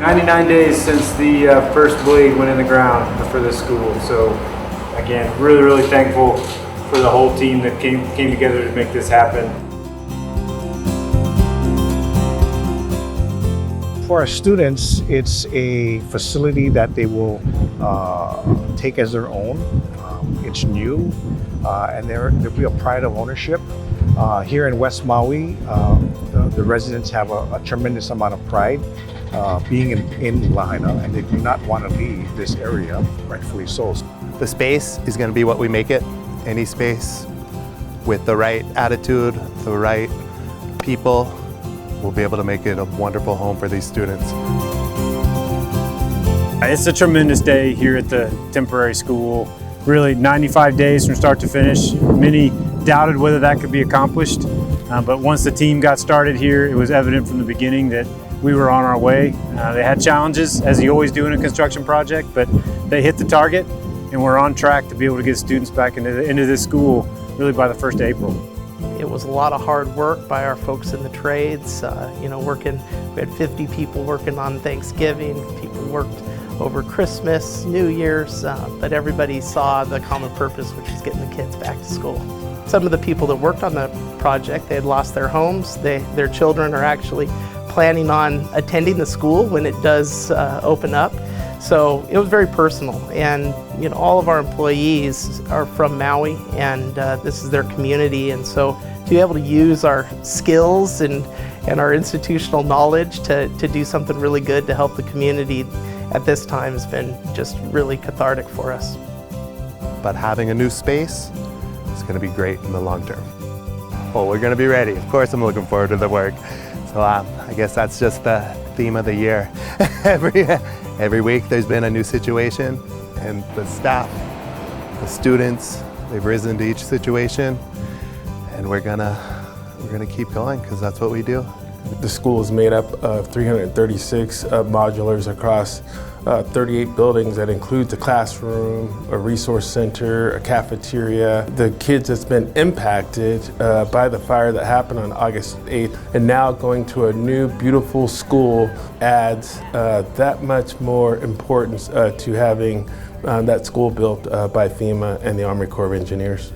99 days since the first blade went in the ground for this school. So again, really thankful for the whole team that came together to make this happen. For our students, it's a facility that they will take as their own. It's new, and there'll be a pride of ownership. Here in West Maui, the residents have a tremendous amount of pride being in Lahaina, and they do not want to leave this area, rightfully so. The space is going to be what we make it. Any space with the right attitude, the right people, we'll be able to make it a wonderful home for these students. It's a tremendous day here at the temporary school. Really 95 days from start to finish. Many doubted whether that could be accomplished, but once the team got started here, it was evident from the beginning that we were on our way. They had challenges, as you always do in a construction project, but they hit the target, and we're on track to be able to get students back into this school really by the 1st of April. It was a lot of hard work by our folks in the trades, working. We had 50 people working on Thanksgiving, people worked over Christmas, New Year's, but everybody saw the common purpose, which is getting the kids back to school. Some of the people that worked on the project, they had lost their homes. Their children are actually planning on attending the school when it does open up. So it was very personal, and all of our employees are from Maui, and this is their community, and so to be able to use our skills and our institutional knowledge to do something really good to help the community at this time has been just really cathartic for us. But having a new space is going to be great in the long term. Well, we're going to be ready. Of course, I'm looking forward to the work. So I guess that's just the theme of the year. Every week there's been a new situation, and the staff, the students, they've risen to each situation, and we're gonna keep going because that's what we do. The school is made up of 336 modulars across 38 buildings. That includes a classroom, a resource center, a cafeteria. The kids that's been impacted by the fire that happened on August 8th and now going to a new beautiful school adds that much more importance to having that school built by FEMA and the Army Corps of Engineers.